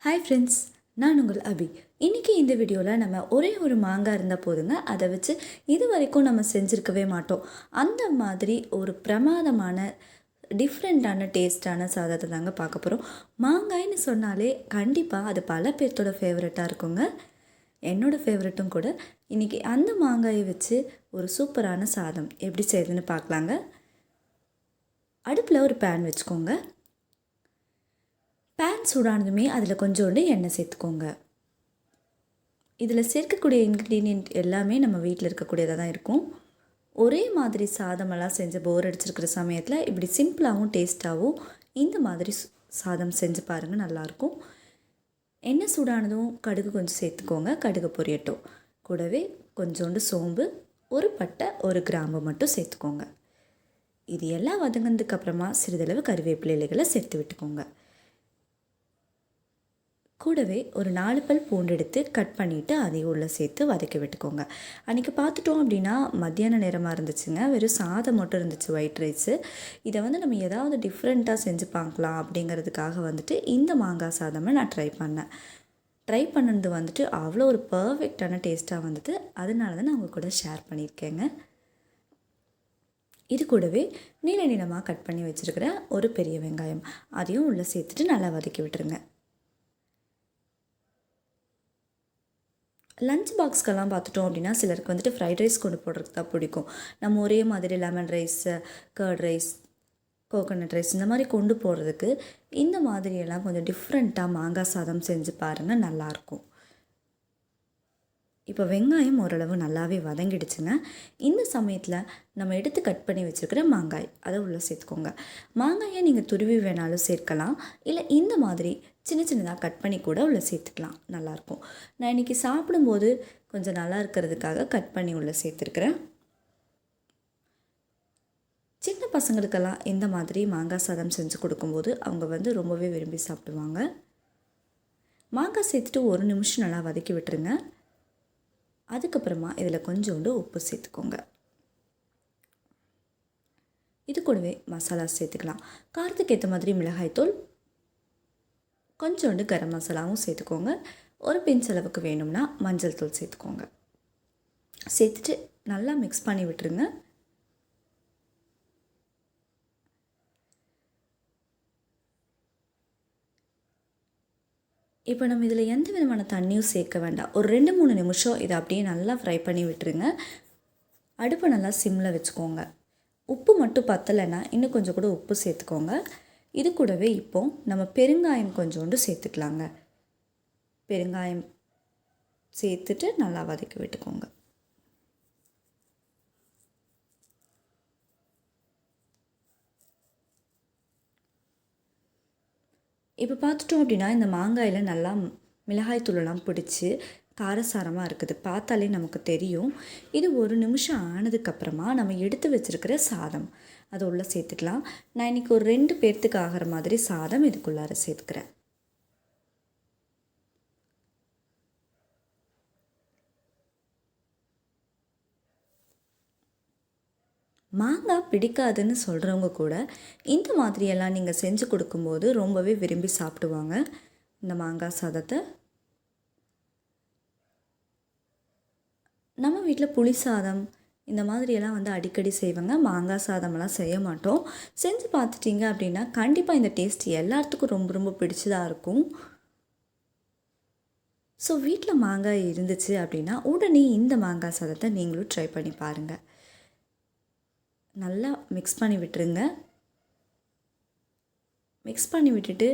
Hi friends, நான் உங்கள் அபி. இன்றைக்கி இந்த வீடியோவில் நம்ம ஒரே ஒரு மாங்காய் இருந்தால் போதுங்க, அதை வச்சு இது வரைக்கும் நம்ம செஞ்சுருக்கவே மாட்டோம். அந்த மாதிரி ஒரு பிரமாதமான டிஃப்ரெண்ட்டான டேஸ்டான சாதத்தை தாங்க பார்க்க போகிறோம். மாங்காய்னு சொன்னாலே கண்டிப்பாக அது பல பேர்த்தோட ஃபேவரட்டாக இருக்குங்க. என்னோடய ஃபேவரட்டும் கூட. இன்றைக்கி அந்த மாங்காயை வச்சு ஒரு சூப்பரான சாதம் எப்படி செய்யுதுன்னு பார்க்கலாங்க. அடுப்பில் ஒரு பேன் வச்சுக்கோங்க. பேன் சூடானதுமே அதில் கொஞ்சோண்டு எண்ணெய் சேர்த்துக்கோங்க. இதில் சேர்க்கக்கூடிய இன்க்ரீடியன்ட் எல்லாமே நம்ம வீட்டில் இருக்கக்கூடியதாக தான் இருக்கும். ஒரே மாதிரி சாதமெல்லாம் செஞ்சு போர் அடிச்சிருக்கிற சமயத்தில் இப்படி சிம்பிளாகவும் டேஸ்ட்டாகவும் இந்த மாதிரி சாதம் செஞ்சு பாருங்கள், நல்லாயிருக்கும். எண்ணெய் சூடானதும் கடுகு கொஞ்சம் சேர்த்துக்கோங்க. கடுகு பொரியட்டும். கூடவே கொஞ்சோண்டு சோம்பு, ஒரு பட்டை, ஒரு கிராம்பு மட்டும் சேர்த்துக்கோங்க. இது எல்லாம் வதங்கினதுக்கப்புறமா சிறிதளவு கறிவேப்பிலை இலைகளை சேர்த்து விட்டுக்கோங்க. கூடவே ஒரு 4 பல் பூண்டு எடுத்து கட் பண்ணிவிட்டு அதையும் உள்ளே சேர்த்து வதக்கி விட்டுக்கோங்க. அன்றைக்கி பார்த்துட்டோம் அப்படின்னா மத்தியான நேரமாக இருந்துச்சுங்க. வெறும் சாதம் மட்டும் இருந்துச்சு, ஒயிட் ரைஸு. இதை நம்ம ஏதாவது டிஃப்ரெண்ட்டாக செஞ்சு பார்க்கலாம் அப்படிங்கிறதுக்காக இந்த மாங்காய் சாதமை நான் ட்ரை பண்ணது அவ்வளோ ஒரு பர்ஃபெக்டான டேஸ்ட்டாக வந்தது. அதனால தான் நான் உங்கள் கூட ஷேர் பண்ணியிருக்கேங்க. இது கூடவே நீள நீளமாக கட் பண்ணி வச்சுருக்கிற ஒரு பெரிய வெங்காயம் அதையும் உள்ளே சேர்த்துட்டு நல்லா வதக்கி விட்டுருங்க. லஞ்ச் பாக்ஸ்க்கெல்லாம் பார்த்துட்டோம் அப்படின்னா சிலருக்கு ஃப்ரைட் ரைஸ் கொண்டு போடுறதுக்கு தான் பிடிக்கும். நம்ம ஒரே மாதிரி lemon rice, curd rice, coconut rice இந்த மாதிரி கொண்டு போகிறதுக்கு இந்த மாதிரியெல்லாம் கொஞ்சம் டிஃப்ரெண்ட்டாக மாங்காய் சாதம் செஞ்சு பாருங்கள், நல்லாயிருக்கும். இப்போ வெங்காயம் ஓரளவு நல்லாவே வதங்கிடுச்சுங்க. இந்த சமயத்தில் நம்ம எடுத்து கட் பண்ணி வச்சுருக்கிற மாங்காய் அதை உள்ளே சேர்த்துக்கோங்க. மாங்காயை நீங்கள் துருவி வேணாலும் சேர்க்கலாம், இல்லை இந்த மாதிரி சின்ன சின்னதாக கட் பண்ணி கூட உள்ளே சேர்த்துக்கலாம், நல்லாயிருக்கும். நான் இன்றைக்கி சாப்பிடும்போது கொஞ்சம் நல்லா இருக்கிறதுக்காக கட் பண்ணி உள்ளே சேர்த்துருக்குறேன். சின்ன பசங்களுக்கெல்லாம் இந்த மாதிரி மாங்காய் சாதம் செஞ்சு கொடுக்கும்போது அவங்க ரொம்பவே விரும்பி சாப்பிடுவாங்க. மாங்காய் சேர்த்துட்டு ஒரு நிமிஷம் நல்லா வதக்கி விட்டுருங்க. அதுக்கப்புறமா இதில் கொஞ்சோண்டு உப்பு சேர்த்துக்கோங்க. இது கூடவே மசாலா சேர்த்துக்கலாம். காரத்துக்கு ஏற்ற மாதிரி மிளகாய்த்தூள், கொஞ்சோண்டு கரம் மசாலாவும் சேர்த்துக்கோங்க. ஒரு பிஞ்ச் அளவுக்கு வேணும்னா மஞ்சள் தூள் சேர்த்துக்கோங்க. சேர்த்துட்டு நல்லா மிக்ஸ் பண்ணி விட்டுருங்க. இப்போ நம்ம இதில் எந்த விதமான தண்ணியும் சேர்க்க வேண்டாம். ஒரு 2-3 நிமிஷம் இதை அப்படியே நல்லா ஃப்ரை பண்ணி விட்டுருங்க. அடுப்பை நல்லா சிம்மில் வச்சுக்கோங்க. உப்பு மட்டும் பத்தலைன்னா இன்னும் கொஞ்சம் கூட உப்பு சேர்த்துக்கோங்க. இது கூடவே இப்போது நம்ம பெருங்காயம் கொஞ்சோண்டு சேர்த்துக்கலாங்க. பெருங்காயம் சேர்த்துட்டு நல்லா வதக்கி விட்டுக்கோங்க. இப்போ பார்த்துட்டோம் அப்படின்னா இந்த மாங்காயில் நல்லா மிளகாய் தூளெல்லாம் பிடிச்சி காரசாரமாக இருக்குது, பார்த்தாலே நமக்கு தெரியும். இது ஒரு நிமிஷம் ஆனதுக்கப்புறமா நம்ம எடுத்து வச்சுருக்கிற சாதம் அதை உள்ளே சேர்த்துக்கலாம். நான் இன்றைக்கி ஒரு 2 பேர்த்துக்கு ஆகிற மாதிரி சாதம் இதுக்குள்ளார சேர்த்துக்கிறேன். மாங்காய் பிடிக்காதுன்னு சொல்கிறவங்க கூட இந்த மாதிரியெல்லாம் நீங்கள் செஞ்சு கொடுக்கும்போது ரொம்பவே விரும்பி சாப்பிடுவாங்க இந்த மாங்காய் சாதத்தை. நம்ம வீட்டில் புளி சாதம் இந்த மாதிரியெல்லாம் அடிக்கடி செய்வாங்க. மாங்காய் சாதமெல்லாம் செய்ய மாட்டோம். செஞ்சு பார்த்துட்டிங்க அப்படின்னா கண்டிப்பாக இந்த டேஸ்ட் எல்லாத்துக்கும் ரொம்ப ரொம்ப பிடிச்சதாக இருக்கும். ஸோ வீட்டில் மாங்காய் இருந்துச்சு அப்படின்னா உடனே இந்த மாங்காய் சாதத்தை நீங்களும் ட்ரை பண்ணி பாருங்கள். நல்லா மிக்ஸ் பண்ணி விட்டுருங்க. மிக்ஸ் பண்ணி விட்டுட்டு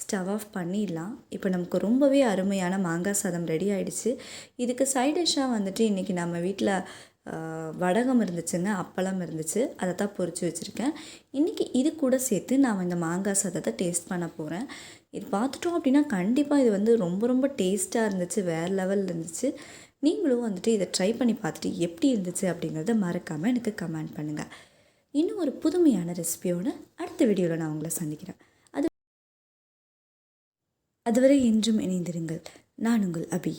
ஸ்டவ் ஆஃப் பண்ணிடலாம். இப்போ நமக்கு ரொம்பவே அருமையான மாங்காய் சாதம் ரெடி ஆகிடுச்சு. இதுக்கு சைட் டிஷ்ஷாக இன்றைக்கி நம்ம வீட்டில் வடகம் இருந்துச்சுங்க, அப்பளம் இருந்துச்சு, அதை தான் பொரித்து வச்சுருக்கேன். இன்றைக்கி இது கூட சேர்த்து நான் இந்த மாங்காய் சாதத்தை டேஸ்ட் பண்ண போகிறேன். இது பார்த்துட்டோம் அப்படின்னா கண்டிப்பாக இது ரொம்ப ரொம்ப டேஸ்ட்டாக இருந்துச்சு, வேறு லெவலில் இருந்துச்சு. நீங்களும் இதை ட்ரை பண்ணி பார்த்துட்டு எப்படி இருந்துச்சு அப்படிங்கிறத மறக்காமல் எனக்கு கமெண்ட் பண்ணுங்கள். இன்னும் ஒரு புதுமையான ரெசிபியோடு அடுத்த வீடியோவில் நான் உங்களை சந்திக்கிறேன். அதுவரை என்றும் இணைந்திருங்கள். நான் உங்கள் அபி.